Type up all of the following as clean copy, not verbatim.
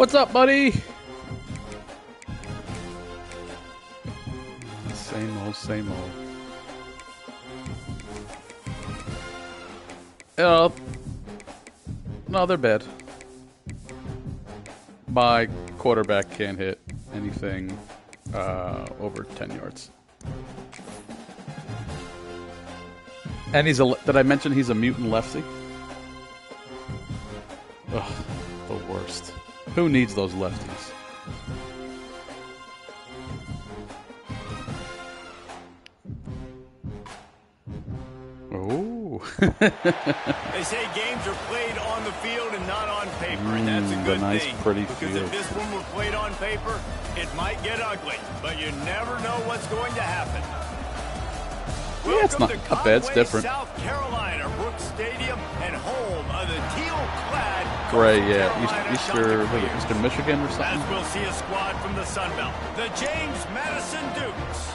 What's up, buddy? Same old, same old. No, they're bad. My quarterback can't hit anything over 10 yards. And he's a... Did I mention he's a mutant lefty? Ugh, the worst. Who needs those lefties? Oh. They say games are played on the field and not on paper, and that's a good nice, thing. pretty because field. if this one were played on paper, it might get ugly, but you never know what's going to happen. Yeah, it's not bad. It's different. South Carolina, Brooks Stadium, and home of the teal-clad Gray, yeah. Eastern Michigan or something. As we'll see a squad from the Sun Belt, the James Madison Dukes,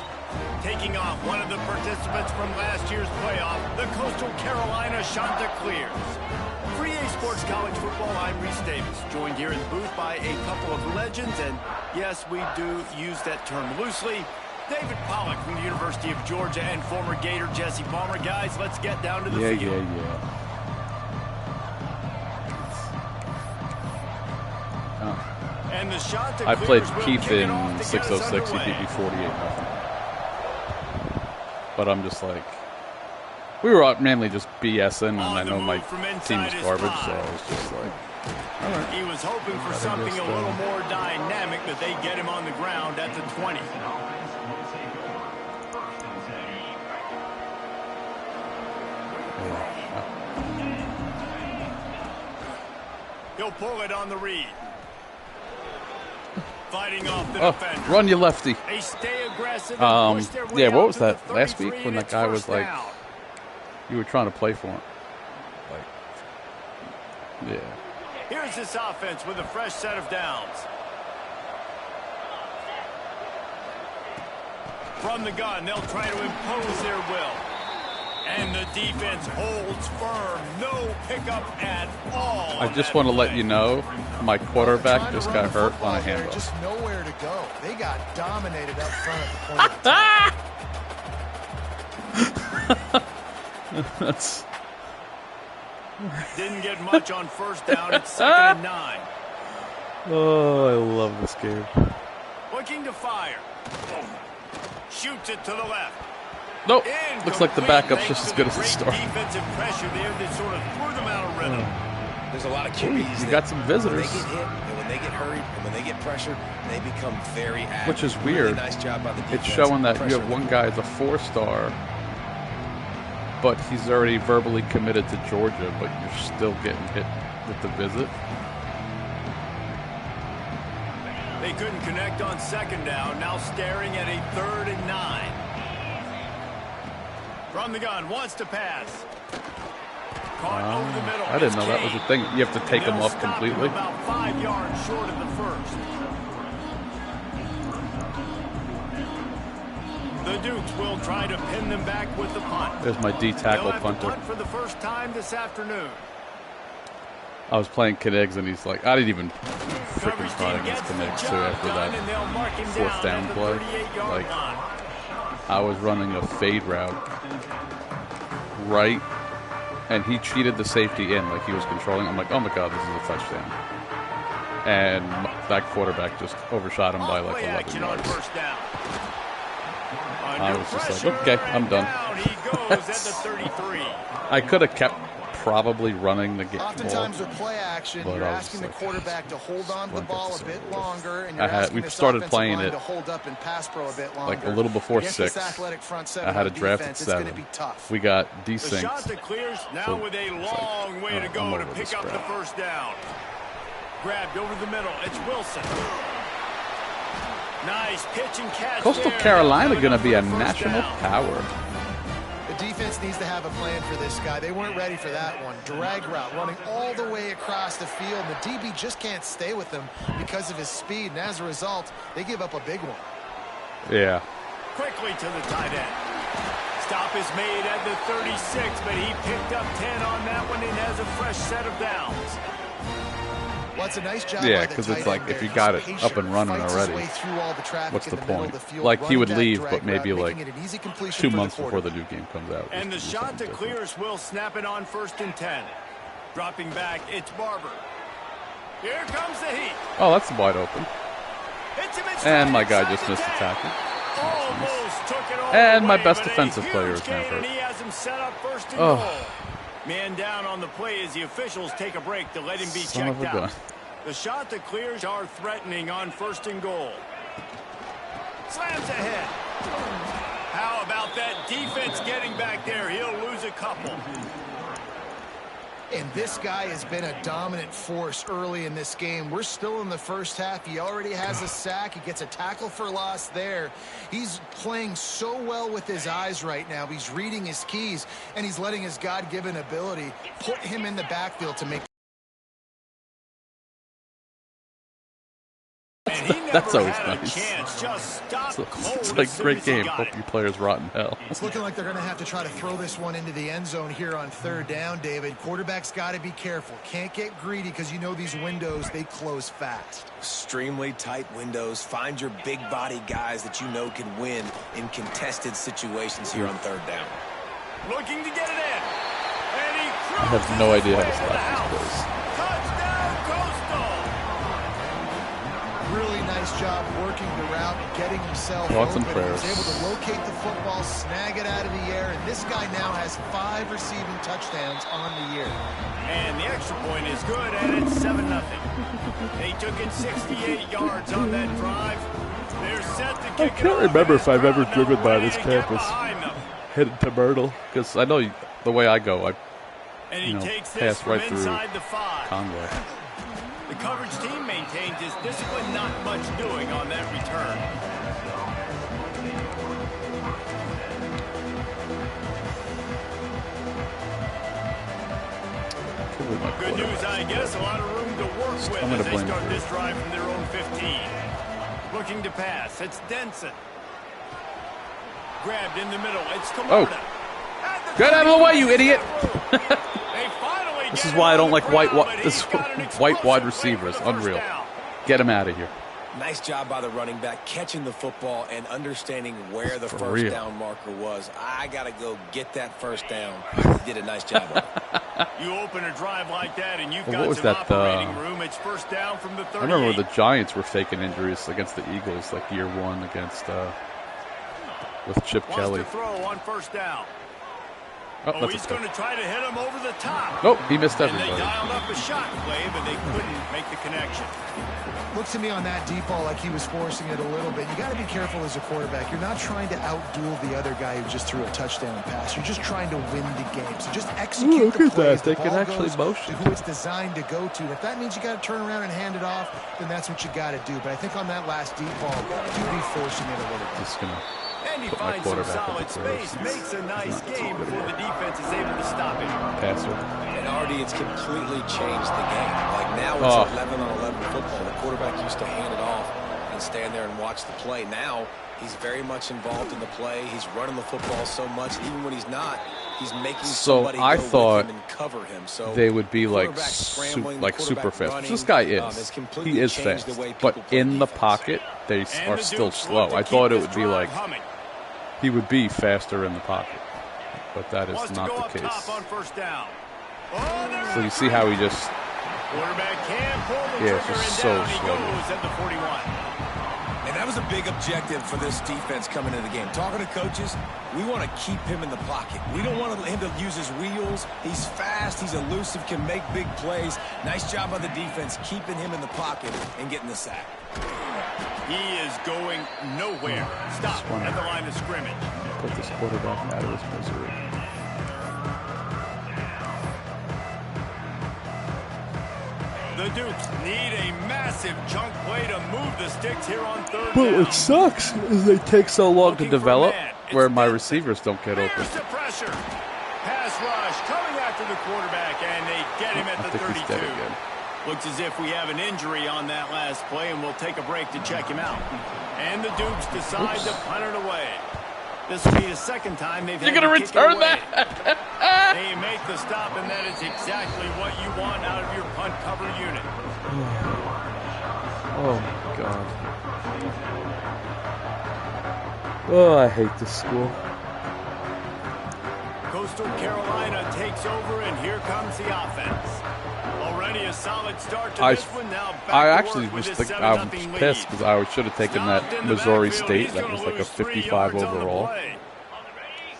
taking on one of the participants from last year's playoff, the Coastal Carolina Chanticleers. For EA Sports College Football, I'm Reese Davis, joined here in the booth by a couple of legends, and yes, we do use that term loosely. David Pollack from the University of Georgia and former Gator Jesse Palmer. Guys, let's get down to the field. Yeah. And the I played Keith in 606. He beat me 48-0. But I'm just like, we were mainly just BSing, and I know my team was garbage, so I was just like, all right. He was hoping for something a little more dynamic, but they get him on the ground at the 20. He'll pull it on the read. Fighting off the defender. Run, you lefty. They stay aggressive and push their way yeah, what was out that last week when that guy was like, down. you were trying to play for him? Like, yeah. Here's this offense with a fresh set of downs. From the gun, they'll try to impose their will. And the defense holds firm. No pickup at all. I just want to let you know, my quarterback just got hurt on a handoff. Just nowhere to go. They got dominated up front at the point of That's... Didn't get much on first down. It's 2nd and 9. Oh, I love this game. Looking to fire. Shoots it to the left. Nope. Looks like the backup's just as good as the start. Defensive pressure there that sort of threw them out of rhythm. There's a lot of QBs. You got some visitors. When they get hit, and when they get hurried, and when they get pressured, they become very active. Which is weird. Really nice job by the defense. It's showing that you have one guy as a 4-star, but he's already verbally committed to Georgia, but you're still getting hit with the visit. They couldn't connect on 2nd down. Now staring at a 3rd and 9. From the gun, wants to pass. Caught over the middle. I didn't know that was a thing. You have to take them off completely. About 5 yards short of the first. The Dukes will try to pin them back with the punt. There's my D-tackle punter. Punt for the first time this afternoon. I was playing Kineggs, and he's like, I didn't even freaking try against Kineggs, too, after that 4th down play. Like, I was running a fade route right, and he cheated the safety in, like he was controlling. I'm like, oh my god, this is a touchdown. And that quarterback just overshot him by like 11 yards. I was just like, okay, I'm done. I could have kept probably running the game. Oftentimes with play action, you're asking the quarterback to hold on to the ball a bit longer, and you're asking we started playing it to hold up and pass pro a bit longer. like a little before 6. I had a draft at 7. We got desynced. Now with a long way to go to pick up the first down. Grabbed over the middle. It's Wilson. Nice pitch and catch. Coastal Carolina going to be a national power. The defense needs to have a plan for this guy. They weren't ready for that one. Drag route, running all the way across the field. The DB just can't stay with him because of his speed, and as a result, they give up a big one. Yeah. Quickly to the tight end. Stop is made at the 36, but he picked up 10 on that one and has a fresh set of downs. Well, it's a nice job. Yeah, because it's like if you got it up and running already, what's the point? Like he would leave, but maybe like 2 months before the new game comes out. And the shot to clear is Will snap it on 1st and 10. Dropping back, it's Barber. Here comes the heat. Oh, that's wide open. And my guy just missed the tackle. Almost took it all and my away, best but defensive a player huge is now gain, and hurt. he has him set up 1st and goal. Man down on the play as the officials take a break to let him be checked out. The shot to clears are threatening on 1st and goal. Slams ahead. How about that defense getting back there? He'll lose a couple. And this guy has been a dominant force early in this game. We're still in the first half. He already has a sack. He gets a tackle for loss there. He's playing so well with his eyes right now. He's reading his keys, and he's letting his God-given ability put him in the backfield to make. That's always nice. It's like a great game. Hope you players rot in hell. It's looking like they're going to have to try to throw this one into the end zone here on 3rd down, David. Quarterback's got to be careful. Can't get greedy because you know these windows, they close fast. Extremely tight windows. Find your big body guys that you know can win in contested situations here on 3rd down. Looking to get it in. And he I have no idea how to stop these plays. Touchdown, Coastal. Really nice job working the route and getting himself Thoughts open. and prayers. He was able to locate the football, snag it out of the air, and this guy now has 5 receiving touchdowns on the year. And the extra point is good, and it's 7-0. They took it 68 yards on that drive. They're set to kick it off. I can't remember if I've ever driven by this campus headed to Myrtle, because I know the way I go, I pass right through Conway. The coverage team maintains his discipline, not much doing on that return. Good news, I guess. A lot of room to work with as they start this drive from their own 15. Looking to pass. It's Denson. Grabbed in the middle. It's Camarda. Get out of the way, you idiot! This is why I don't like white wide receivers. Unreal. Get him out of here. Nice job by the running back catching the football and understanding where the first down marker was. I got to go get that first down. He did a nice job of it. You open a drive like that and you've got some operating room. It's first down from the 38. I remember the Giants were faking injuries against the Eagles, like year 1 against with Chip Kelly. To throw on first down. Oh, he's going to try to hit him over the top. Nope, he missed everybody. And they dialed up a shot play, but they couldn't make the connection. Looks to me on that deep ball like he was forcing it a little bit. You got to be careful as a quarterback. You're not trying to outduel the other guy who just threw a touchdown pass. You're just trying to win the game. So just execute the play. They can actually motion. Who it's designed to go to. If that means you got to turn around and hand it off, then that's what you got to do. But I think on that last deep ball, do be forcing it a little bit. Just gonna and he finds some solid space, makes a nice game before the defense is able to stop him. Passer. And already it's completely changed the game. Like now it's 11-on-11 football. The quarterback used to hand it off and stand there and watch the play. Now he's very much involved in the play. He's running the football so much, even when he's not, he's making somebody go with him and cover him. So they would be like super fast. Running, this guy is. He is fast. But in the pocket, they are still slow. I thought it would be like he would be faster in the pocket. But that is not the case. So you see how he just... Yeah, it's just so slow. And that was a big objective for this defense coming into the game. Talking to coaches, we want to keep him in the pocket. We don't want him to use his wheels. He's fast, he's elusive, can make big plays. Nice job by the defense keeping him in the pocket and getting the sack. He is going nowhere. Stop at the line of scrimmage. Put this quarterback out of his misery. The Dukes need a massive chunk play to move the sticks here on third down. Well, it sucks is they take so long to develop where my receivers don't get open. There's the pressure. Pass rush coming after the quarterback, and they get him at the 32. Looks as if we have an injury on that last play, and we'll take a break to check him out. And the Dukes decide to punt it away. This will be the second time they've had to kick it away. You're going to return that? They make the stop, and that is exactly what you want out of your punt cover unit. Oh, my God. Oh, I hate this school. Coastal Carolina takes over, and here comes the offense. Already a solid start to this one. Now back I to actually work was with a I was 7-0 pissed lead. because I should have taken that Missouri State. That was like a 55 overall.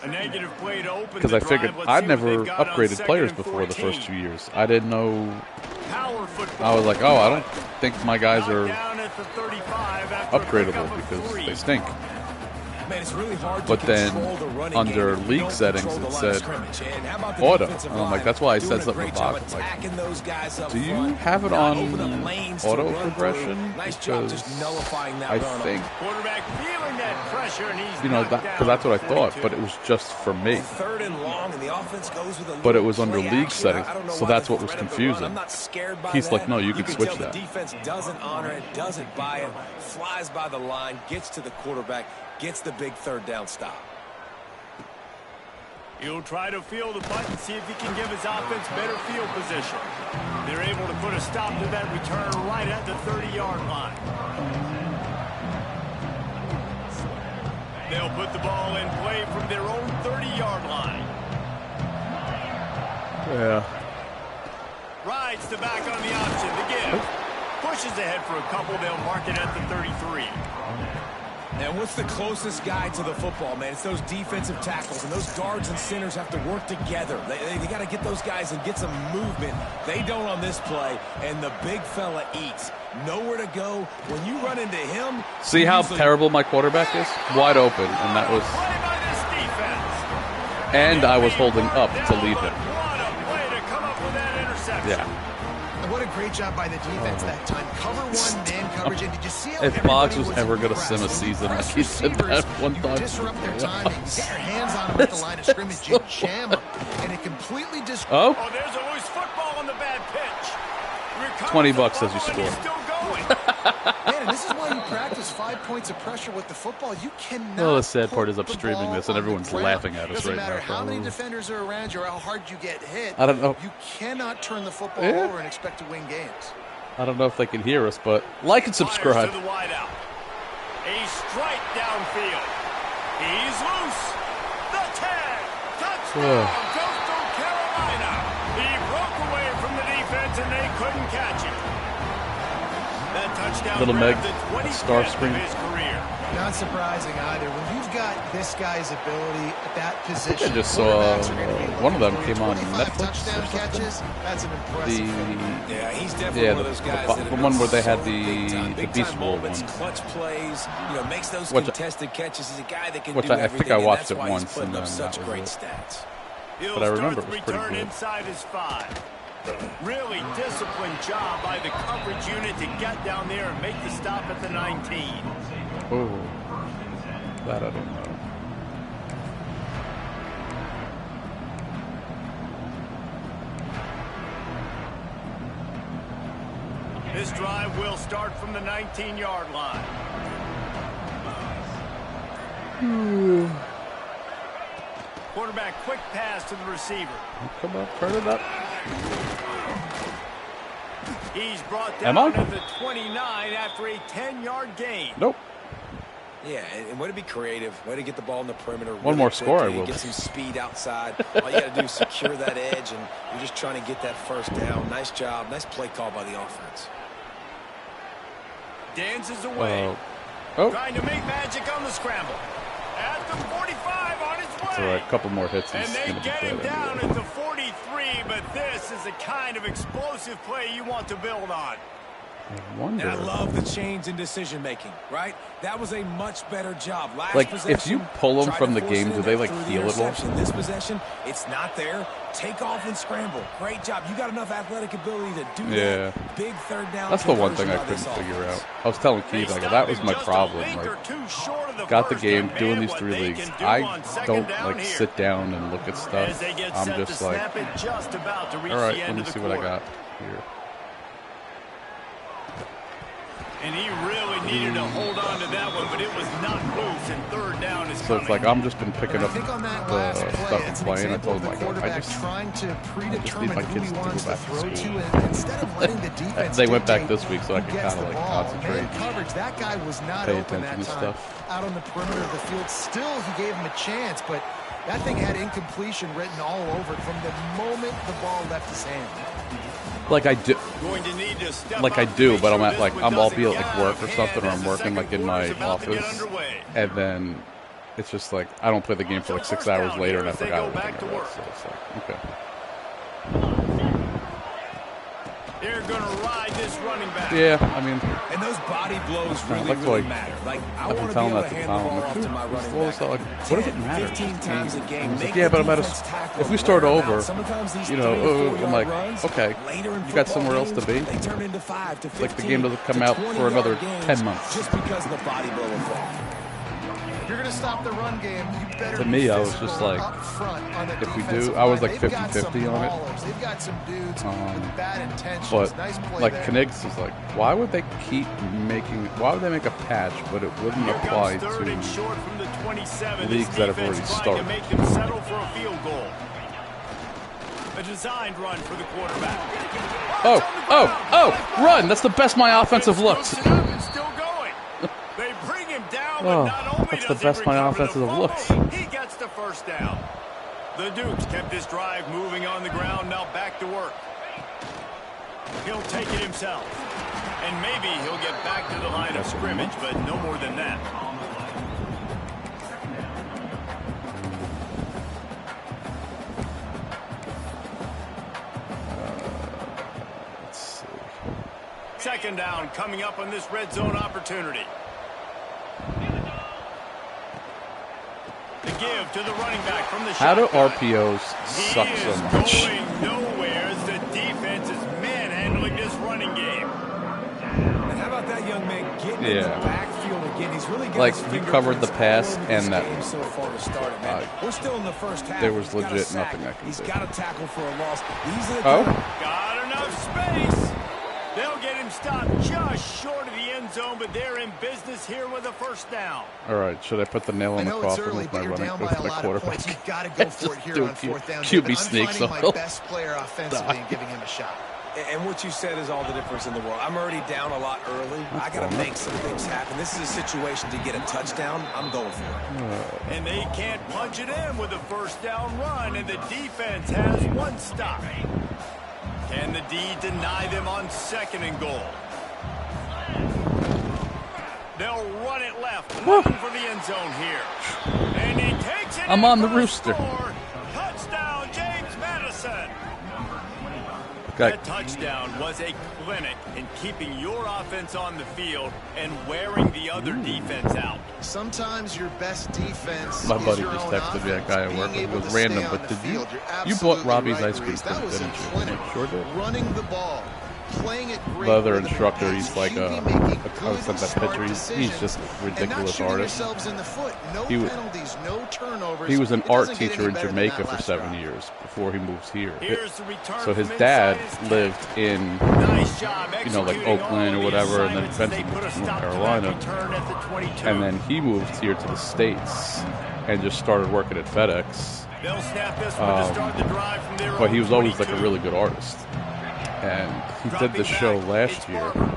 A negative play to open Because the I figured drive. Let's I'd see what never they've got on upgraded second players and before the 14. first 2 years. I didn't know. Power football. I was like, oh, I don't think my guys are Down at the 35 after a upgradable pickup of because 3. they stink. Man, it's really hard But to then control the running under game if you league don't settings control it the line of said scrimmage. And how about the auto. defensive And I'm like, line that's why I doing said a something great about job it. Like, attacking those guys up do you front, have it not on opening up lanes to auto run through. progression? Nice job Because just nullifying that I run. think, Quarterback feeling that pressure, and he's you know, knocked that down because that's what I at thought, 42. but it was just for me. Third and long, and the offense goes with a But it little was under play league action. settings, I don't know so why that's the what was threat of the confusing. run, I'm not scared by He's that. like, no, you can can switch tell that. The defense doesn't honor it, doesn't buy it, flies by the line, gets to the quarterback, gets the big third down stop. He'll try to field the punt and see if he can give his offense better field position. They're able to put a stop to that return right at the 30-yard line. They'll put the ball in play from their own 30-yard line. Yeah. Rides the back on the option. The give. Pushes ahead for a couple. They'll mark it at the 33. And what's the closest guy to the football, man? It's those defensive tackles, and those guards and centers have to work together. They got to get those guys and get some movement. They don't on this play, and the big fella eats. Nowhere to go. When you run into him... See how terrible my quarterback is? Wide open, and that was... Play by this defense. And I was holding up to lead him. What a play to come up with that interception. Yeah. And what a great job by the defense that time. Cover one, man coverage. And did you see how If Boggs was everybody ever going to impressed? sim a When you season, like press he said that receivers, one you time. disrupt their timing. You get your hands on them at the line of scrimmage. You jam them. And it completely disrupts. Oh, Oh, there's a loose football on the bad pitch. Recovers $20 the as you fumble, and he's score. still going. Man, and this is why you practice 5 points of pressure with the football. You cannot. Well, the sad part put is I'm the streaming ball this and on the everyone's ground. laughing at us Doesn't right matter now. how many defenders are around you or how hard you get hit. I don't know. You cannot turn the football Yeah. over and expect to win games. I don't know if they can hear us, but like and Fires subscribe. to the wideout. A strike downfield. He's loose. The tag. Touchdown, Coastal Carolina. He broke away from the defense, and they couldn't catch him. That touchdown Little Meg, grabbed the 25th star of screen. his career. Not surprising either. When you've got this guy's ability at that position, I just saw quarterbacks are gonna be one of them looking came for on 25 Netflix or touchdown something. catches. That's an The impressive feat. Yeah, he's definitely one of those guys that the one where they had so the big Beast time Bowl moments, one. clutch plays, makes those Which- contested catches. He's a guy that can which do I everything. think I and watched that's it why once, he's putting and up then such that was great it. stats. He'll But I remember start it was the pretty return good. inside his 5. Really disciplined job by the coverage unit to get down there and make the stop at the 19. Oh, that I don't know. This drive will start from the 19-yard line. Quarterback quick pass to the receiver. Come on, turn it up. He's brought Am down I? at the 29 after a 10-yard gain. Nope. Yeah, and way to be creative, way to get the ball in the perimeter. One more score, I quickly, will. Get some speed outside. All you got to do is secure that edge, and you're just trying to get that first down. Nice job. Nice play call by the offense. Dances away. Oh, Trying to make magic on the scramble. At the 45 on his way. it's all right. A couple more hits. And He's they gonna be get him dead down anyway. at the 43, but this is the kind of explosive play you want to build on. I wonder. And I love the change in decision making, right? That was a much better job. Last Like, possession, if you pull them tried from to the force game, it in do they, there, like, threw the heal it all? interception. This possession, it's not there. Take off and scramble. Great job. You got enough athletic ability to do Yeah. that. Big third down. That's the one thing I conversion by couldn't this figure out. offense. I was telling They Keith, like, stopped that was him my just a problem. link or Like, two short of the got the first, game, and doing man, these what 3 they leagues. can do I on second don't, down like, here. sit down and look at As stuff. they get I'm set to just like, snap it, just about to reach all right, the let end me of the see what I quarter. got here. And he really needed to hold on to that one, but it was not loose, and third down is So coming. it's like I'm just been picking up I think on that the last play, stuff it's I'm an playing. I example told of the him, quarterback trying to predetermine my who kids he to wants go to back to throw to, school. and instead of letting the defense They went back dictate this week, so I who could gets kind of the like ball. concentrate. Man coverage, that guy was not Pay open attention that to time stuff. out on the perimeter of the field. Still, he gave him a chance, but that thing had incompletion written all over it from the moment the ball left his hand. Like I do, Going to need to step like I up to do, make but I'm sure at this like one I'll doesn't be at get like out work of or hand something, or as I'm the working like in second my quarter's about to get office, underway. and then it's just like I don't play the game for like 6 hours later, and I They forgot go back everything to I work. read. So it's like, okay. They're going to ride this running back. Yeah, I mean, And those body blows really, that's really why matter. Like, I I've been want to be telling able that to to hand the Tom. ball I'm off like, to my dude, running all this back. stuff, like, what does it matter? 15 times a game. He's like, Make yeah, the but I'm at defense tackle if we them, start wear them over, out. Sometimes these you know, 3 or 4 I'm yard like, runs, okay, later in you got football somewhere else to games, be. They turn into 5 to 15 Like the game doesn't come to out 20 for another yard games 10 months. just because of the body blow effect. If you're going to stop the run game, you better To be me, I was physical just like, up front on the if we defensive do, I was line. like They've got some 50-50 on it. maulers. They've got some dudes with bad intentions. But Nice play like there. Knigs is like, why would they keep making? Why would they make a patch, but it wouldn't Here apply comes third and to? short from the 27. leagues This that have defense already trying started. to make them settle for a field goal. A designed run for the quarterback. Oh, run! That's the best my offensive looks. Scoops it up and still going. They bring him down, but Oh, not only that's the does best he my recover the offensive fumble, looks. he gets the first down. The Dukes kept this drive moving on the ground, now back to work. He'll take it himself. And maybe he'll get back to the line of scrimmage, but no more than that. Let's see. Second down coming up on this red zone opportunity. The give to the running back from the How do shotgun. RPOs suck He so is much? going nowhere as the defense is manhandling this running game. And how about that young man getting in the Yeah. backfield again? He's really got Like, his you covered the fingerprints pass all over and this that- game so far to start it, man. We're still in the first half. there was He's got a legit sack. nothing I can He's do. got a tackle for a loss. These are the Oh, Got enough space. They'll get him stopped just short of the end zone, but they're in business here with a first down. all right. Should I put the nail I in the know it's coffin early, with but my you're running down by with a my lot of quarterback? points. You've got to go for it Just here do on fourth down. QB David. sneaks I'm finding my off. best player offensively and giving him a shot. And what you said is all the difference in the world. I'm already down a lot early. I got to make some things happen. This is a situation to get a touchdown. I'm going for it. And they can't punch it in with a first down run, and the defense has one stop. Can the D deny them on second and goal? They'll run it left, looking for the end zone here. And he takes it. I'm in on the for a rooster. score. Touchdown, James Madison. Okay. That touchdown was a clinic in keeping your offense on the field and wearing the other defense out. Sometimes your best defense My is buddy your just own texted me, that guy at offense. work. Being It able was to random, stay on but the did you? field. You're You bought absolutely Robbie's right, ice cream Reese. That cone, was a didn't you? clinic. Sure did. Running the ball, playing it great. The other rhythm and instructor, pace, he's like QB a making I good, sent that smart picture. He's decisions just a and not ridiculous shooting artist. yourselves in the foot. No He was- penalties, no turnovers. He was an It art doesn't get teacher any in better than Jamaica that for last 7 drive. years before he moves here. Here's the return So his from dad inside his 10. lived in, Nice job you know, like executing Oakland all or of the whatever, and then assignments as they eventually put a moved to North stop to that Carolina. return at the 22. And then he moved here to the States and just started working at FedEx. They'll snap this one to start the drive from their But own he was always like a 22. really good artist. And he did the Dropping show back, last it's year. Barber.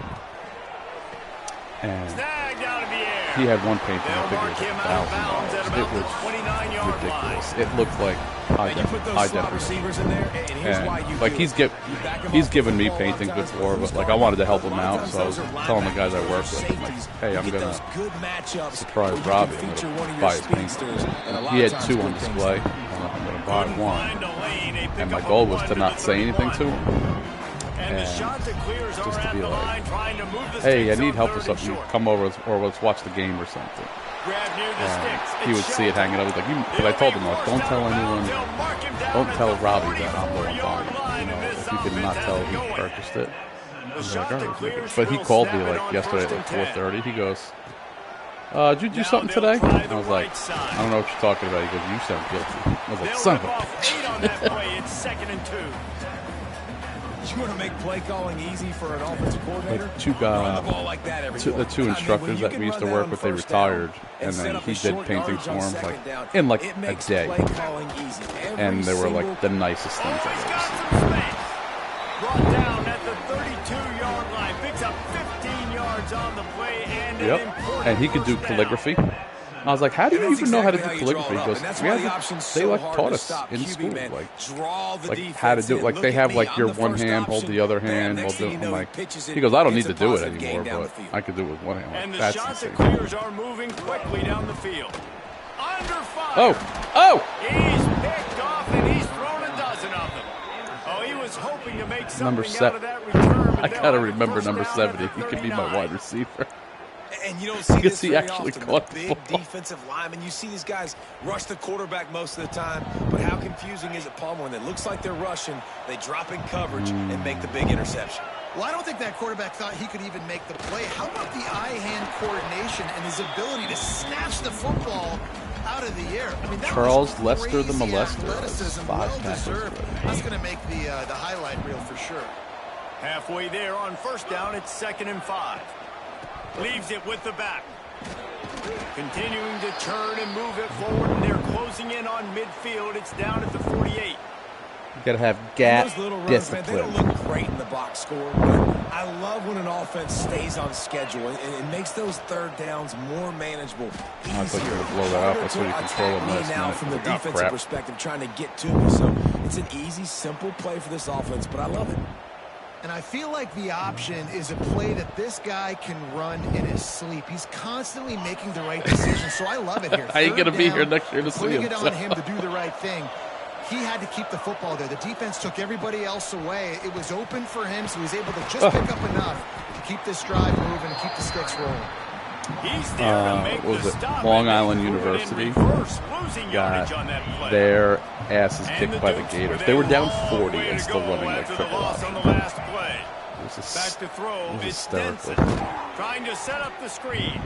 And Snagged out of the air. he had one painting, I They'll think mark it him was out of bounds at $1,000. It about the was 29-yard ridiculous. line. It looked like And you put those high slot definition. receivers in there, and here's why you And like do he's it. get You back 'em he's off given the me ball painting a lot of before, times. but like I wanted to help A him lot of out, times so I those was are telling the guys I linebackers, work those with, I'm like, safeties. hey, I'm You get gonna those good matchups surprise where you can Robbie. I'm feature one gonna of buy your his painting. speedsters, and a lot He of had times 2 good on things display. happen. I'm gonna buy Couldn't one. find a lane. They pick And my up a goal was one to not the say anything 31. to him. And the And Chanticleers are just to at be the like, line trying to move the hey, I sticks need on help third with and something. short. Come over or let's watch the game or something. Grab near the And sticks. he would see it hanging up. He's like, but I told him, like, don't tell anyone, don't tell Robbie that I'm the one buying it. You know, if you did not tell who purchased it. He's like, all right. But he called me like yesterday at like 4:30. He goes, did you do something today? I was like, I don't know what you're talking about. He goes, you sound guilty. I was like, son of a bitch. On that play, it's 2nd and 2. You want to make play calling easy for an offensive coordinator? Like the two instructors that we used to work with, they retired, and then he did paintings for him like in like a day, and they were like the nicest things I've ever seen. Brought down at the 32-yard line, picks up 15 yards on the play, and he could do calligraphy. I was like, how do you even know how to do calligraphy? He goes, they like taught us in school, like how to do it. Like they have like your one hand, hold the other hand, while doing. I'm like, he goes, I don't need to do it anymore, but I could do it with one hand. Like, that's insane. Clears are moving quickly down the field. Under fire. Oh! He's picked off and he's thrown a dozen of them. Oh, he was hoping to make something out of that return. I gotta remember number 70. He could be my wide receiver. And you don't see this he very actually often. caught The big defensive lineman. You see these guys rush the quarterback most of the time, but how confusing is it, Palmer, when it looks like they're rushing, they drop in coverage and make the big interception? Well, I don't think that quarterback thought he could even make the play. How about the eye-hand coordination and his ability to snatch the football out of the air? I mean, that Charles was Lester, the molester. Athleticism, well deserved. That's going to make the highlight reel for sure. Halfway there on first down, it's 2nd and 5. Leaves it with the back. Continuing to turn and move it forward, and they're closing in on midfield. It's down at the 48. You gotta have gap discipline. They don't look great in the box score, but I love when an offense stays on schedule and it makes those third downs more manageable. I was like, you're gonna blow that up. That's what you control in last now minute. from the Like, oh, defensive crap. perspective, trying to get to me. So it's an easy, simple play for this offense, but I love it. And I feel like the option is a play that this guy can run in his sleep. He's constantly making the right decision, so I love it here. I ain't gonna be here next year to see him. Putting it on him to do the right thing. He had to keep the football there. The defense took everybody else away. It was open for him, so he was able to just pick up enough to keep this drive moving and keep the sticks rolling. He's there to make what was the it? stop, Long and Island they threw it in University reverse, losing got yardage on that play. their asses kicked by the Dukes Gators. with They were a down long 40 way and to still go running like after the triple loss on the option. last play. It was Back to throw. it was It's hysterical. Denson trying to set up the screen.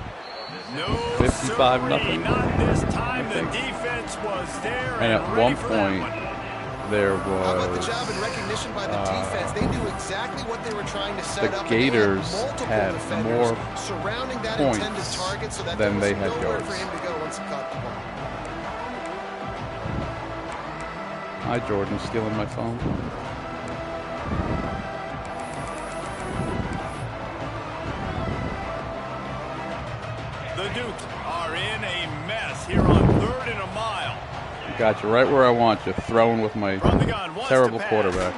No, 55-0. Not this time. The defense was there And at ready one for that point, one. there How about the was job and recognition by the defense? They knew exactly what they were trying to set the up. Gators multiple had defenders more surrounding that points intended target so that than there they was had nowhere yards. for him to go once he caught the ball. Hi, Jordan, stealing my phone. The Dukes are in a mess here on 3rd and a mile. Got you right where I want you, throwing with my From the gun, wants terrible to pass. quarterback.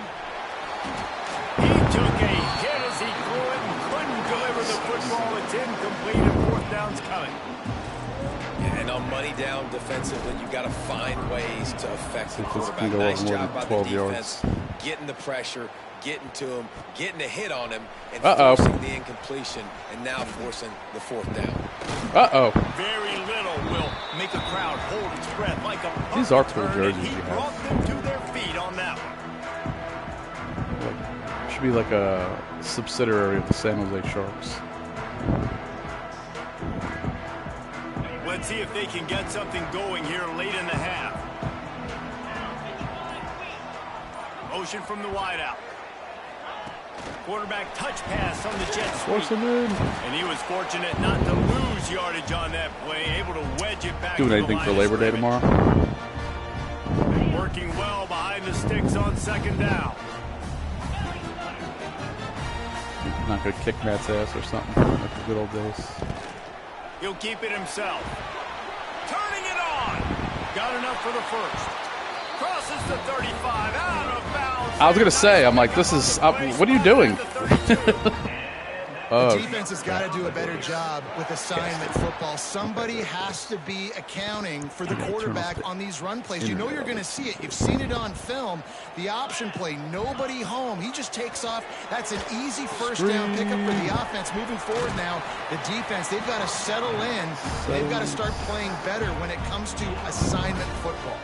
He took a hit as he threw it and couldn't deliver the football. It's incomplete and 4th down's coming. Yeah, and on money down defensively, you got to find ways to affect the This quarterback. can go Nice more job than by 12 the defense, getting the pressure, getting to him, getting a hit on him, and forcing the incompletion, and now forcing the 4th down. Very little will make a crowd hold its breath like a punt These are cool return, jerseys and he you have. brought them to their feet on that one. Should be like a subsidiary of the San Jose Sharks. Let's see if they can get something going here late in the half. Motion from the wideout. Quarterback touch pass on the jet sweep. And he was fortunate not to lose yardage on that play, able to wedge it back. Doing anything for Labor Day tomorrow? Working well behind the sticks on 2nd down. Not gonna kick Matt's ass or something like the good old days. He'll keep it himself. Turning it on. Got enough for the first. Crosses the 35, out of bounds. I was gonna say, I'm like, this is what are you doing? The defense has got to do a better job with assignment football. Somebody has to be accounting for the quarterback on these run plays. You know you're going to see it. You've seen it on film. The option play, nobody home. He just takes off. That's an easy first down pickup for the offense. Moving forward now, the defense, they've got to settle in. They've got to start playing better when it comes to assignment football.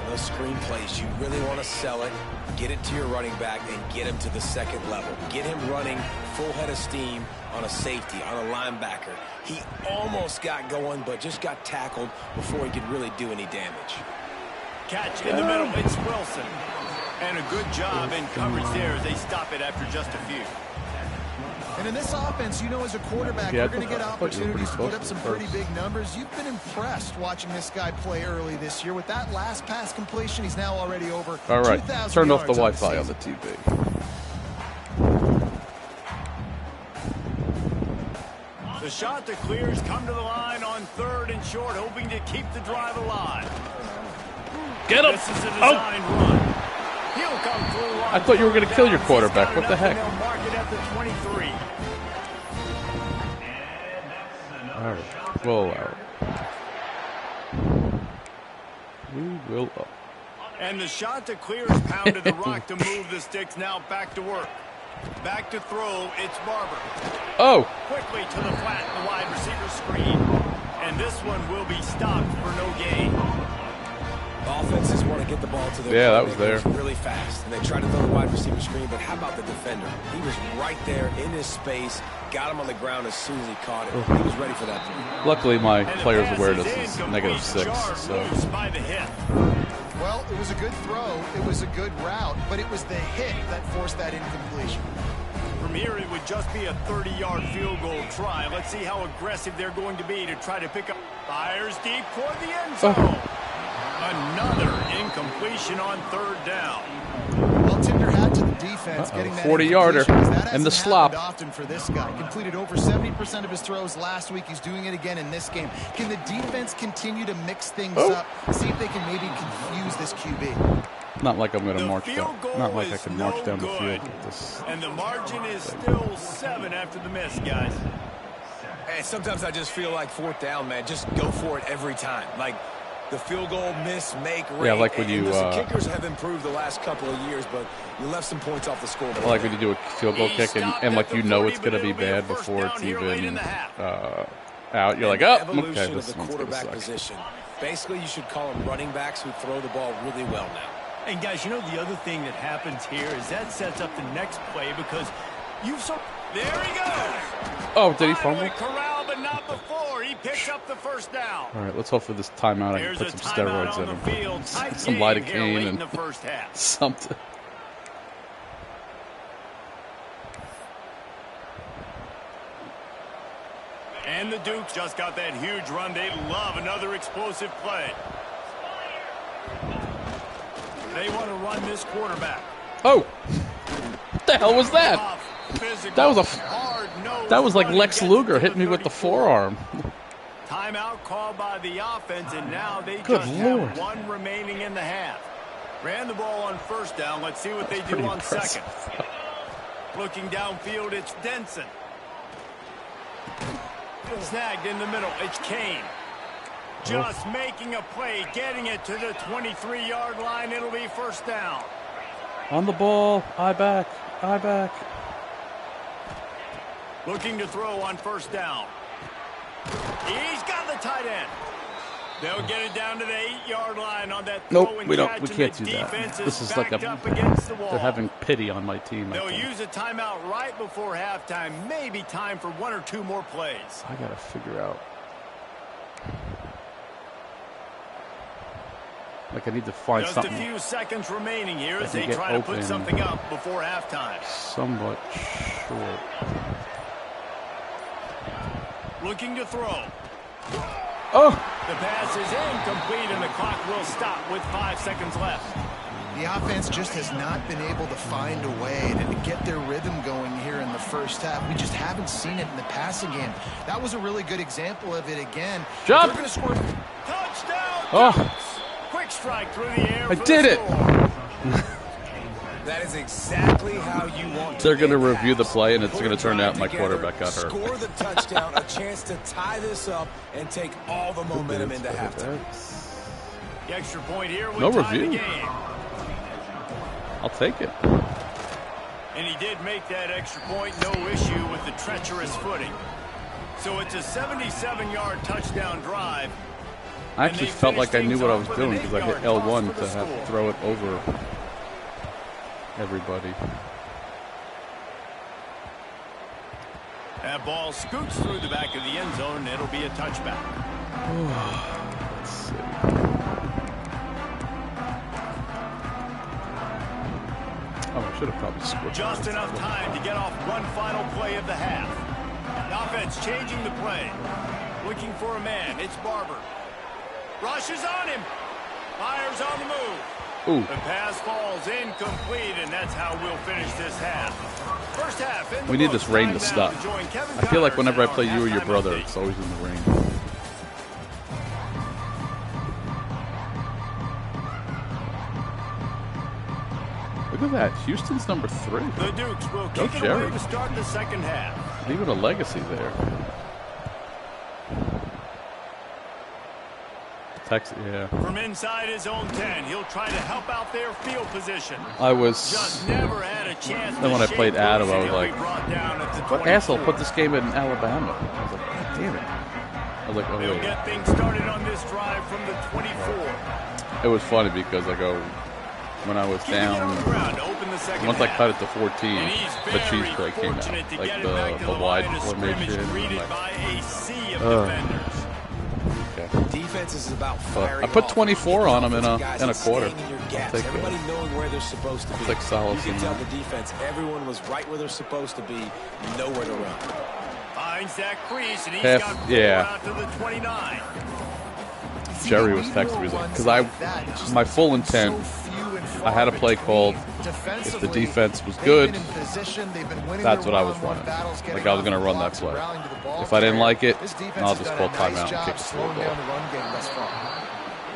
Those screen plays, you really want to sell it, get it to your running back, and get him to the 2nd level. Get him running full head of steam on a safety, on a linebacker. He almost got going, but just got tackled before he could really do any damage. Catch in the middle, it's Wilson. And a good job in coverage there as they stop it after just a few. And in this offense, you know, as a quarterback, you're going to get opportunities to put up some pretty big numbers. You've been impressed watching this guy play early this year. With that last pass completion, he's now already over 2,000 yards. All right, turned off the Wi-Fi on the TV. The shot that clears come to the line on 3rd and short, hoping to keep the drive alive. Get him! This is a designed run. He'll come through. I thought you were going to kill your quarterback. What the heck? They'll mark it at the 23. All right, roll out. We will up. And the shot that clears pounded the rock to move the sticks. Now back to work. Back to throw. It's Barber. Oh! Quickly to the flat, the wide receiver screen. And this one will be stopped for no gain. Offenses want to get the ball to their that was there really fast, and they try to throw the wide receiver screen. But how about the defender? He was right there in his space, got him on the ground as soon as he caught it. He was ready for that. Luckily, my player's awareness is -6. So. Well, it was a good throw. It was a good route, but it was the hit that forced that incompletion. From here, it would just be a 30-yard field goal try. Let's see how aggressive they're going to be to try to pick up. Fires deep toward the end zone. Another incompletion on 3rd down. Well, Tinder had to the defense, getting that 40-yarder and the slop. Often for this guy, completed over 70% of his throws last week. He's doing it again in this game. Can the defense continue to mix things up? See if they can maybe confuse this QB. Not like I'm going to march down. Not like I can march down the field with this. And the margin is still 7 after the miss, guys. Hey, sometimes I just feel like 4th down, man. Just go for it every time. Like the field goal miss, make, rate. Yeah, like when you kickers have improved the last couple of years, but you left some points off the scoreboard. Like when you do a field goal kick and like you know it's going to be bad before it's even out. You're like, oh, okay, this is the quarterback position. Basically, you should call them running backs who throw the ball really well now. And guys, you know the other thing that happens here is that sets up the next play because you've so. There he goes. Oh, did he fumble? Corral, but not before. He picks up the 1st down. All right, let's hope for this timeout I can put some steroids in him. Some lidocaine and something. And the Dukes just got that huge run. They love another explosive play. They want to run this quarterback. Oh! What the hell was that? That was like Lex Luger hitting me with the forearm. Timeout called by the offense, and now they just have 1 remaining in the half. Ran the ball on 1st down. Let's see what they do on 2nd. Looking downfield, it's Denson. Snagged in the middle. It's Kane. Just making a play, getting it to the 23-yard line. It'll be 1st down. On the ball. Eye back. Eye back. Looking to throw on 1st down. He's got the tight end. They'll get it down to the 8-yard line on that throw. Nope, we can't do that. This is like they're having pity on my team. They'll use a timeout right before halftime. Maybe time for 1 or 2 more plays. I gotta figure out. Like I need to find something. Just a few seconds remaining here as they try to put something up before halftime. Somewhat short. Looking to throw. Oh! The pass is incomplete, and the clock will stop with 5 seconds left. The offense just has not been able to find a way to get their rhythm going here in the 1st half. We just haven't seen it in the passing game. That was a really good example of it again. Jump! They're going to score. Touchdown! Oh! Quick strike through the air. I did it! That is exactly how you want to. They're going to review the play, and it's going to turn out my quarterback got hurt. Score the touchdown, a chance to tie this up and take all the momentum into halftime. The extra point here would no tie review. the game. I'll take it. And he did make that extra point, no issue with the treacherous footing. So it's a 77-yard touchdown drive. I actually felt like I knew what I was doing because I hit L1 to have to throw it over everybody. That ball scoots through the back of the end zone, and it'll be a touchback. Let's see. should have probably scored. Just enough time to get off one final play of the half. The offense changing the play. Looking for a man. It's Barber. Rushes on him. Fires on the move. Ooh. The pass falls incomplete, and that's how we'll finish this half. First half. We need this rain to stop. I feel like whenever I play you or your brother, it's always in the rain. Look at that. Houston's number 3. The Dukes will kick it away to start the second half. Leaving a legacy there. Texas, yeah. From inside his own 10, he'll try to help out their field position. I was. Just never had a chance. Then when I played Adam, I was like, "What asshole put this game in Alabama?" I was like, God "Damn it!" I was like, "Oh They'll wait." get things started on this drive from the 24. It was funny because I go when I was down. Once I cut it to 14, the cheese play came out, like the wide formation. Okay. Defense is about firing. I put 24 on them in a quarter. Everybody knowing where they're supposed to be. Like solace. You can tell the defense, everyone was right where they're supposed to be, nowhere to run. Finds that crease, and he's got out to the 29. Jerry was texting me because my full intent, I had a play called, if the defense was good, that's what I was running. Like I was going to run that play. If I didn't like it, I'll just call timeout and kick the field goal.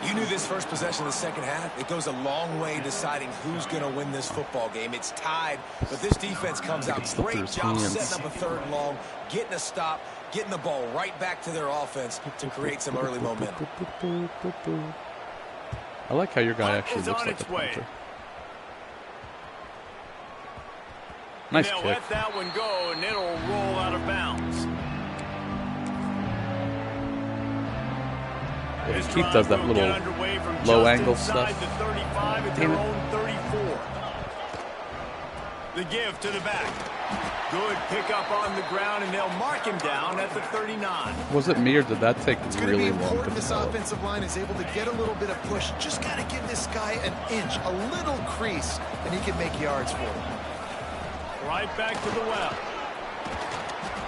You knew this first possession of the second half. It goes a long way deciding who's going to win this football game. It's tied, but this defense comes out. Great job setting up a 3rd and long, getting a stop, getting the ball right back to their offense to create some early momentum. I like how your guy actually looks like a punter. Nice kick. Let that one go, and it'll roll out of bounds. Keith does that little low angle stuff. Damn it. The give to the back. Good pickup on the ground, and they'll mark him down at the 39. Was it me, or did that take really long to important this develop? offensive line is able to get a little bit of push. Just got to give this guy an inch, a little crease, and he can make yards for him. Right back to the well.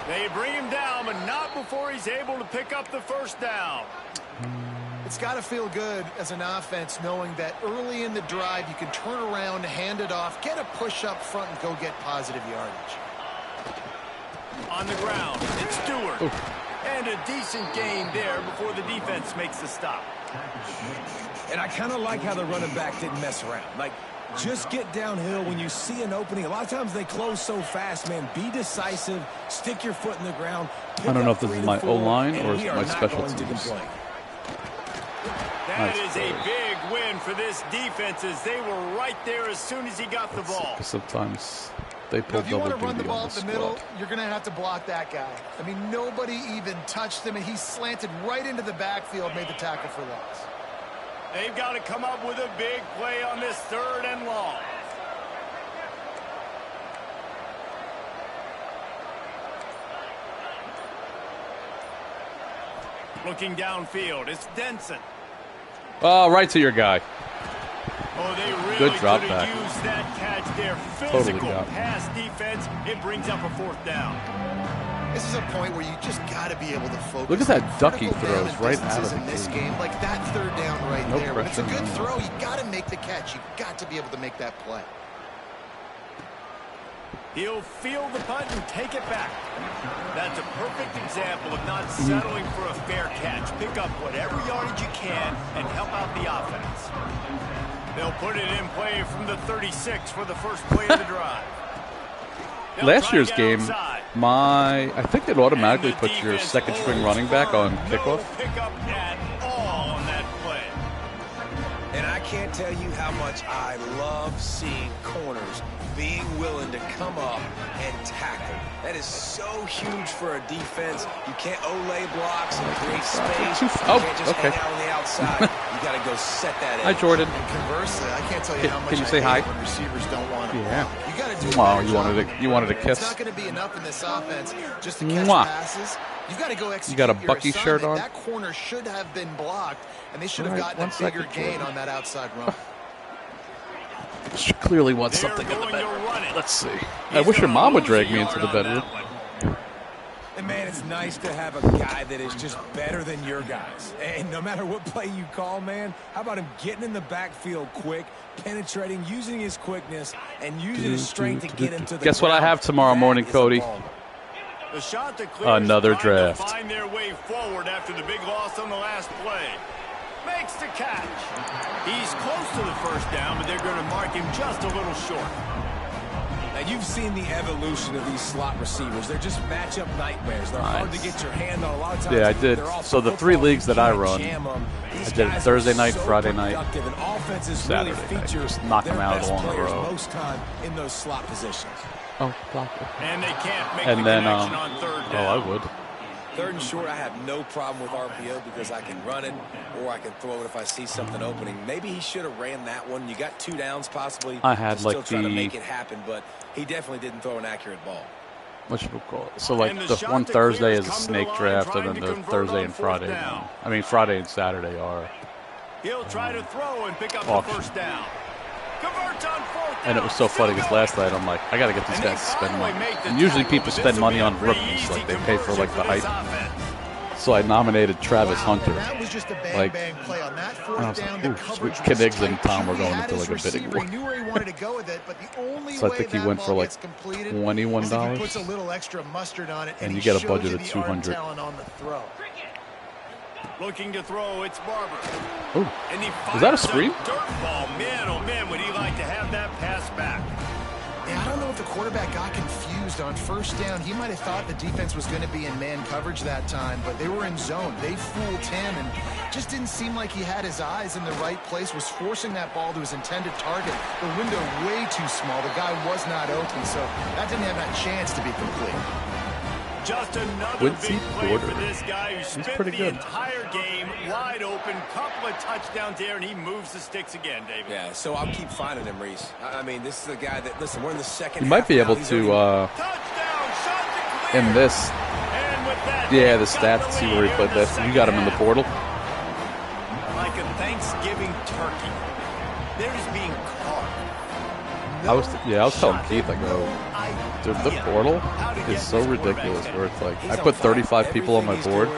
They bring him down, but not before he's able to pick up the first down. It's got to feel good as an offense knowing that early in the drive you can turn around, hand it off, get a push up front, and go get positive yardage. On the ground, it's Stewart. Ooh. And a decent gain there before the defense makes the stop. And I kind of like how the running back didn't mess around. Like, just get downhill when you see an opening. A lot of times they close so fast, man. Be decisive. Stick your foot in the ground. I don't know if this is my O-line or is it my special teams. That is a big win for this defense as they were right there as soon as he got the ball. Sometimes they pull double duty on the If you want to run the ball up the middle, squad. you're going to have to block that guy. I mean, nobody even touched him, and he slanted right into the backfield, made the tackle for loss. They've got to come up with a big play on this 3rd and long. Looking downfield, it's Denson. Oh, right to your guy. Oh, they really Good drop could back. have used that catch there. Totally Physical got it. pass defense. It brings up a 4th down. This is a point where you just got to be able to focus. Look at that on duck he critical down throws and right out of distances the in this game. game. Like that 3rd down right No there. When it's a pressure, good no throw, nothing. you got to make the catch. You got to be able to make that play. He'll field the punt and take it back. That's a perfect example of not settling for a fair catch. Pick up whatever yardage you can and help out the offense. They'll put it in play from the 36 for the first play of the drive. Last year's game, I think it automatically puts your 2nd string running back on kickoff. No pickup at all on that play. And I can't tell you how much I love seeing corners being willing to come up and tackle. That is so huge for a defense. You can't Olay blocks and create space. You can't just hang out on the outside. You got to go set that Hi, Jordan. And conversely, I can't tell you how much Can you say hi? when receivers don't want to Yeah. block. You got to do a Wow, better you wanted job. a kiss. It's not going to be enough in this offense just to catch Mwah. passes. You've got to go execute. You got a your Bucky shirt assignment. on? That corner should have been blocked, and they should have All right, gotten a 1 bigger second, gain Jordan. on that outside run. She clearly wants something in the bedroom. Let's see. I wish her mom would drag me into the bedroom. And man, it's nice to have a guy that is just better than your guys. And no matter what play you call, man, how about him getting in the backfield quick, penetrating, using his quickness, and using his strength to get him to the Guess what I have tomorrow morning, Cody? Another draft. Find their way forward after the big loss on the last play. Makes the catch. He's close to the first down, but they're going to mark him just a little short. Now, you've seen the evolution of these slot receivers. They're just matchup nightmares. They're hard to get your hand on a lot of times. Yeah, I did. So the 3 leagues that I run, I did it Thursday night, Friday night, Saturday night. Just knock them out along the row. Most time in those slot positions. Oh, block it. And they can't make and the then, connection on third down. I would. Third and short, I have no problem with RPO because I can run it or I can throw it if I see something opening. Maybe he should have ran that one. You got 2 downs possibly. I had still trying to make it happen, but he definitely didn't throw an accurate ball. What should we call it? So like the one Thursday is a snake draft, and then the Thursday and Friday. I mean Friday and Saturday are. He'll try to throw and pick up the first down. Converts on fourth down. And it was so funny because last night I'm like, I got to get these guys to spend money. And usually people spend money on rookies, like they pay for like the hype. So I nominated Travis Hunter. Like, and I was like, ooh, sweet. Kid Iggs and Tom were going into like a bidding war. So I think he went for like $21. And you get a budget of $200. Looking to throw, it's Barber. Ooh, was that a screen? Dirt ball. Man, oh man, would he like to have that pass back? Yeah, I don't know if the quarterback got confused on first down. He might have thought the defense was going to be in man coverage that time, but they were in zone. They fooled him and just didn't seem like he had his eyes in the right place, was forcing that ball to his intended target. The window way too small. The guy was not open, so that didn't have that chance to be complete. Just another Quincy big play Porter. for this guy who spent the entire game wide open, couple of touchdowns there, and he moves the sticks again, David. Yeah, so I'll keep finding him, Reese. I mean, this is the guy that, listen, we're in the second You might be able to, in this, yeah, the stats, see where he played this. You got him in the portal. Like a Thanksgiving turkey. They're just being caught. I was telling Keith, I go, dude, the portal is so ridiculous where it's like, I put 35 people on my board,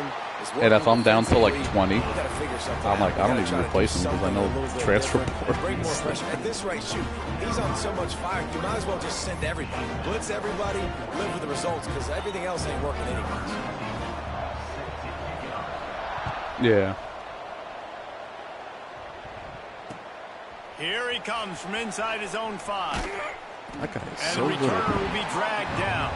and if I'm down to like 20, I'm like, I don't even replace them because I know transfer portals. At this rate, shoot, he's on so much fire, you might as well just send everybody. Blitz everybody, live with the results because everything else ain't working anyways. Yeah. Here he comes from inside his own 5. That guy is and so the returner will be dragged down.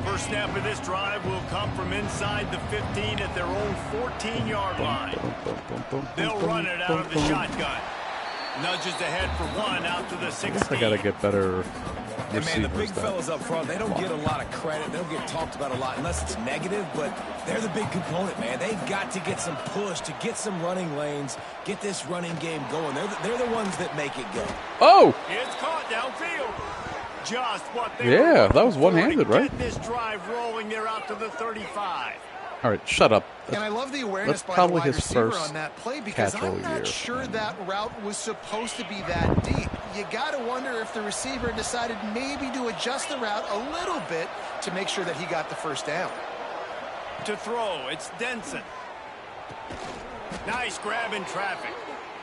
First snap of this drive will come from inside the 15 at their own 14-yard line. They'll run it out of the shotgun. Nudges ahead for 1 out to the 16. I got to get better. And man, the big fellas up front, they don't get a lot of credit. They don't get talked about a lot unless it's negative, but they're the big component, man. They've got to get some push, to get some running lanes, get this running game going. They're the ones that make it go. Oh! It's caught downfield. Just what they yeah, that was one-handed, right? Get this drive rolling. They're out to the 35. All right, shut up. And I love the awareness by the wide receiver on that play because I'm not sure that route was supposed to be that deep. You got to wonder if the receiver decided maybe to adjust the route a little bit to make sure that he got the first down. To throw, it's Denson. Nice grab in traffic.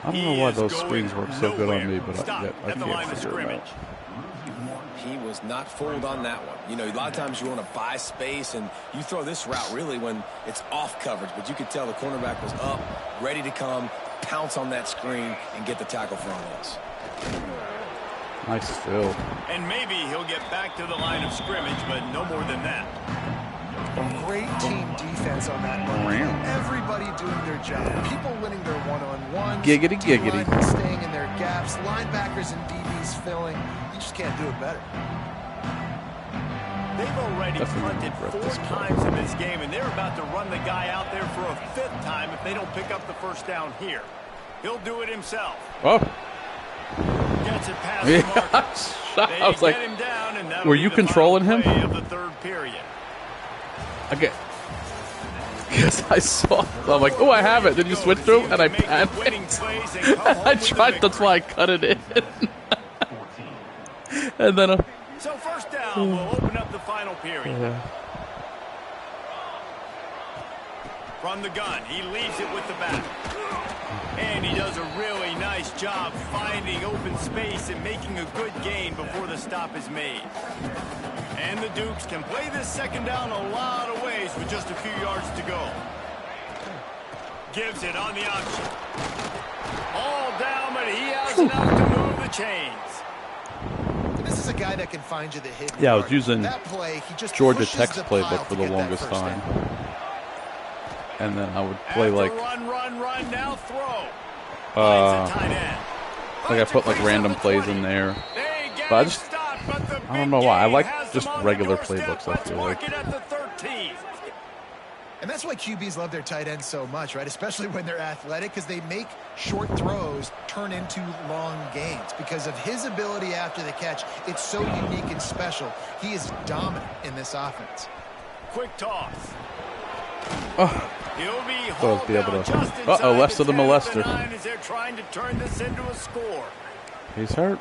I don't know why those screens work so good on me, but I can't figure it out. He was not fooled on that one. You know, a lot of times you want to buy space, and you throw this route really when it's off coverage. But you could tell the cornerback was up, ready to come, pounce on that screen, and get the tackle for a loss. Nice fill. And maybe he'll get back to the line of scrimmage, but no more than that. Great team defense on that one. Everybody doing their job. People winning their one-on-ones. Giggity, giggity. Staying in their gaps. Linebackers and DBs filling. You just can't do it better. They've already punted 4 times in this game, and they're about to run the guy out there for a 5th time if they don't pick up the first down here. He'll do it himself. Oh. Gets it past the I was like, were you controlling him? Of the third period. Okay. because I saw. I'm like, oh, I have it. Then you switch to him, and I panicked. I tried. That's why I cut it in. And then. So first down, we'll open up the final period. Yeah. From the gun, he leaves it with the back. And he does a really nice job finding open space and making a good gain before the stop is made. And the Dukes can play this second down a lot of ways with just a few yards to go. Gives it on the option. All down, but he has enough to move the chains. This is a guy that can find you the hit. Yeah, I was using that play, he just Georgia Tech's playbook for the longest time. And then I would play like run, now throw. like I put like random plays in there. But I don't know why. I like just regular playbooks, I feel like. And that's why QBs love their tight ends so much, right? Especially when they're athletic, because they make short throws turn into long gains. Because of his ability after the catch, it's so unique and special. He is dominant in this offense. Quick toss. Oh. He'll be So be able to. Left of the molester. As they're trying to turn this into a score. He's hurt.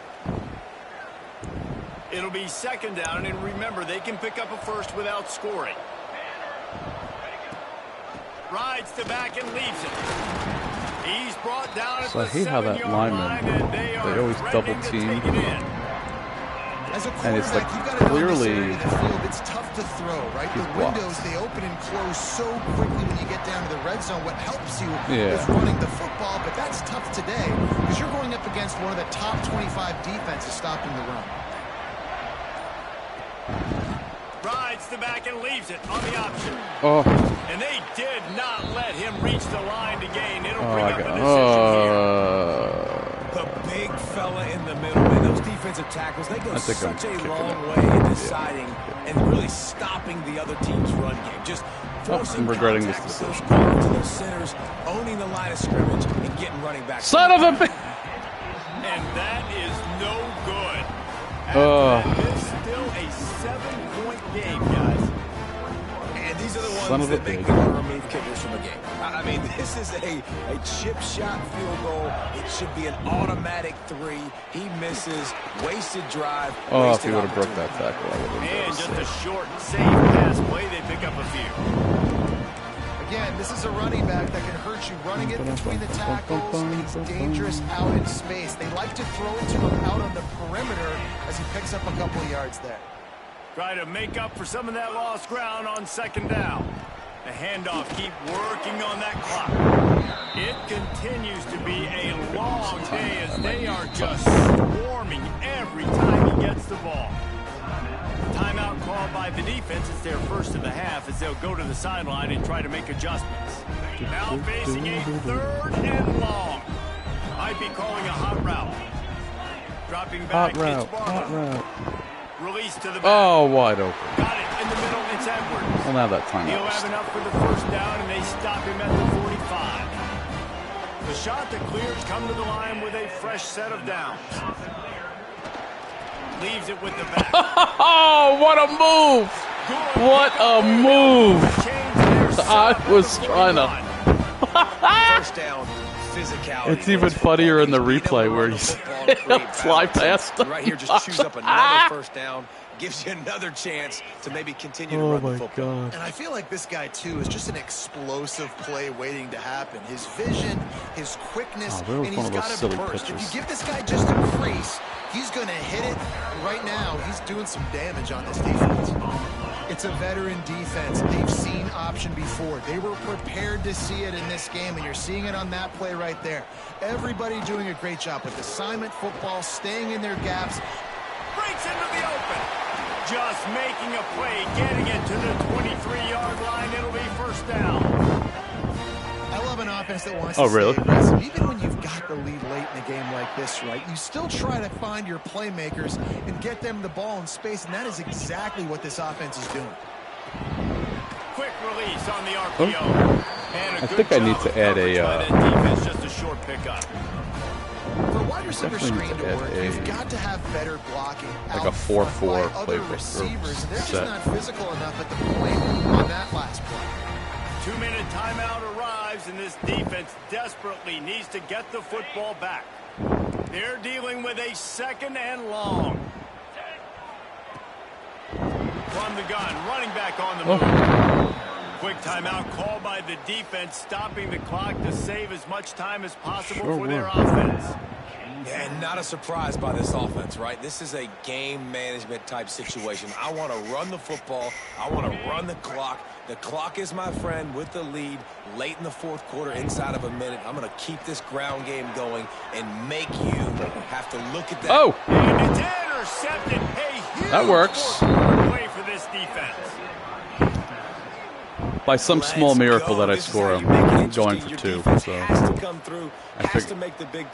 It'll be second down, and remember, they can pick up a first without scoring. Rides the back and leaves it. He's brought down at so the 7-yard line. I hate how that lineman, they always double team. As a And it's like quarterback, you've got to know clearly this area of the field. It's tough to throw, right? The windows, they open and close so quickly when you get down to the red zone. What helps you is running the football, but that's tough today because you're going up against one of the top 25 defenses stopping the run. Rides the back and leaves it on the option. Oh. And they did not let him reach the line to gain. It'll bring up a decision here. The big fella in the middle, man. Those defensive tackles, they go such a long way in deciding and really stopping the other team's run game. Just forcing I'm regretting this contact decision. with those guards and those centers, owning the line of scrimmage, and getting running back. Son of a bitch! And that is no good. It's still a 7-point game, guys. And these are the ones that make me want to remove kickers from the game. I mean, this is a chip shot field goal. It should be an automatic 3. He misses. Wasted drive. Oh, if he would have broke that tackle, I would have. And just a short, safe pass play. They pick up a few. Again, this is a running back that can hurt you. Running it between the tackles. He's dangerous out in space. They like to throw it to him out on the perimeter as he picks up a couple of yards there. Try to make up for some of that lost ground on second down. The handoff, keep working on that clock. It continues to be a long day as they are just swarming every time he gets the ball. Timeout called by the defense. It's their first of the half as they'll go to the sideline and try to make adjustments. Now facing a 3rd and long. Might be calling a hot route. Dropping back. Hot route. Release to the back. Oh, wide open. Got it in the middle. It's Edwards. Well, now that time. He'll have enough for the first down, and they stop him at the 45. The shot that clears come to the line with a fresh set of downs. Leaves it with the back. Oh, what a move! What a move! I was trying to. First down, physicality. It's even funnier in the replay where he's fly past him. Right here just chews up another first down. Gives you another chance to maybe continue to run the football. And I feel like this guy, too, is just an explosive play waiting to happen. His vision, his quickness, and he's got a burst. If you give this guy just a crease, he's going to hit it. Right now, he's doing some damage on this defense. It's a veteran defense. They've seen option before. They were prepared to see it in this game, and you're seeing it on that play right there. Everybody doing a great job with assignment football, staying in their gaps. Breaks into the open. Just making a play, getting it to the 23-yard line. It'll be first down. I love an offense that wants to stay aggressive. Even when you've got the lead late in a game like this, right, you still try to find your playmakers and get them the ball in space, and that is exactly what this offense is doing. Quick release on the RPO. And I think I need to add a defense, just a short pickup. For wide receiver screen to work, you've got to have better blocking. Like a 4-4 other playbook. Receivers, they're just not physical enough at the point on that last play. 2-minute timeout arrives, and this defense desperately needs to get the football back. They're dealing with a 2nd and long. From the gun, running back on the move. Quick timeout called by the defense, stopping the clock to save as much time as possible for their offense. And not a surprise by this offense, right? This is a game management type situation. I want to run the football. I want to run the clock. The clock is my friend with the lead late in the 4th quarter, inside of a minute. I'm going to keep this ground game going and make you have to look at that. Oh! And it's intercepted. A huge that works. Play for this defense. By some small miracle that I score, I'm going for 2. So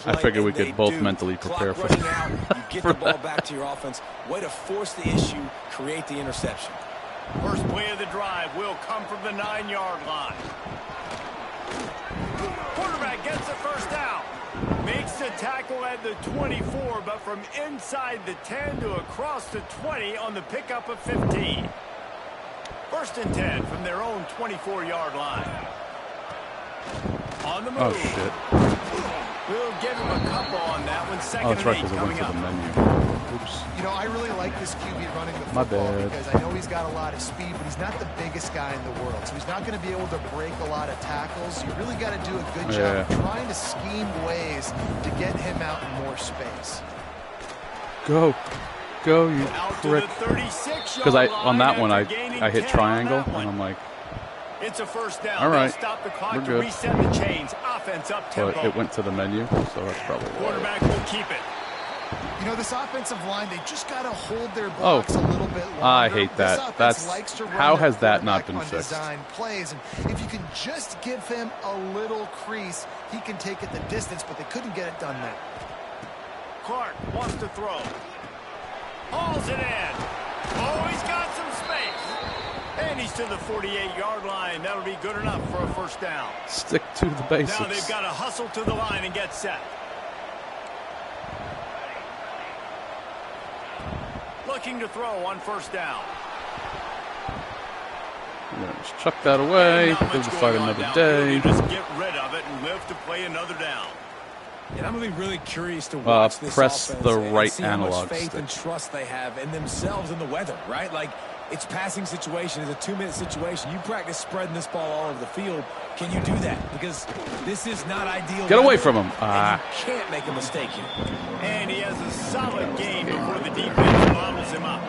I figure we could both mentally prepare for that. You get the ball back to your offense. Way to force the issue, create the interception. First play of the drive will come from the 9-yard line. Quarterback gets the first down. Makes the tackle at the 24, but from inside the 10 to across the 20 on the pickup of 15. 1st and 10 from their own 24-yard line. On the move. Oh, shit. We'll give him a couple on that one. 2nd that's right, and 8 because I went coming to up. the menu. Oops. You know, I really like this QB running the My football bad. because I know he's got a lot of speed, but he's not the biggest guy in the world. So he's not going to be able to break a lot of tackles. You really got to do a good job of trying to scheme ways to get him out in more space. Go. Go, you Out prick. to the 36-yard Because line on that one, after gaining I hit 10 on triangle, that one. and I'm like, It's a first down. all right, They'll stop the clock we're to good. reset the chains. Offense up tempo. But it went to the menu, so that's probably why. Quarterback will keep it. You know, this offensive line, they just got to hold their blocks a little bit longer. I hate that. This offense That's likes to run how their has that not quarterback been on fixed? design plays, and if you can just give him a little crease, he can take it the distance, but they couldn't get it done there. Clark wants to throw. Hauls it in. Oh, he's got some space. And he's to the 48-yard line. That'll be good enough for a first down. Stick to the basics. Now they've got to hustle to the line and get set. Looking to throw on first down. Yeah, just chuck that away. Not Live much to going fight on another down here. day. You just get rid of it and live to play another down. And I'm going to be really curious to watch this press offense the and right see how much analog faith stick. and trust they have in themselves and the weather, right? Like, it's passing situation. It's a 2-minute situation. You practice spreading this ball all over the field. Can you do that? Because this is not ideal. Get away weather, from him. and you can't make a mistake here. And he has a solid gain before the defense bottles him up.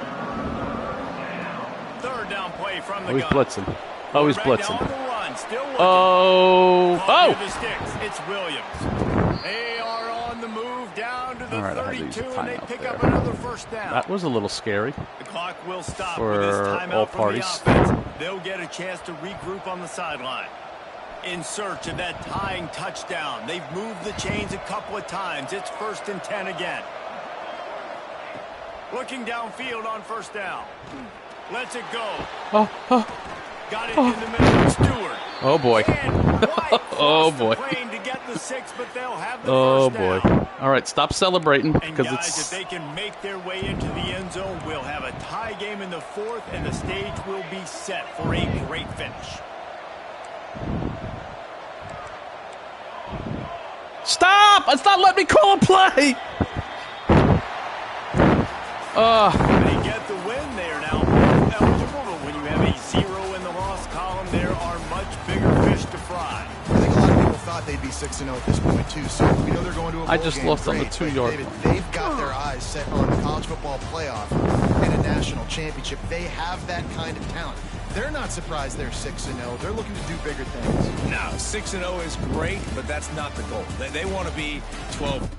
3rd down play from the Oh, he's gun. blitzing. Oh, he's Right now on blitzing. the run, still looking. Oh. Near the sticks. It's Williams. They are on the move down to the All right, I had to use 32, a and they timeout pick there. up another first down. That was a little scary. The clock will stop For with this timeout all from parties. the offense. They'll get a chance to regroup on the sideline. In search of that tying touchdown. They've moved the chains a couple of times. It's 1st and 10 again. Looking downfield on first down. Lets it go. Got it in the middle of Stewart. Oh, boy. And White Oh, crossed boy. the plane to get the 6, but they'll have the Oh, first boy. down. All right, stop celebrating. And Because guys, it's... if they can make their way into the end zone, we'll have a tie game in the 4th, and the stage will be set for a great finish. Stop! It's not letting me call a play! They get the win. They are now both eligible, but when you have a 0 in the loss column, there are much bigger fish to fry. I think a lot of people thought they'd be 6-0 at this point, too, so we know they're going to a bowl I just game. lost on the Great, 2-yard but David, line. they've got their eyes set on the college football playoff and a national championship. They have that kind of talent. They're not surprised they're 6-0. They're looking to do bigger things. No, 6-0 is great, but that's not the goal. They want to be 12.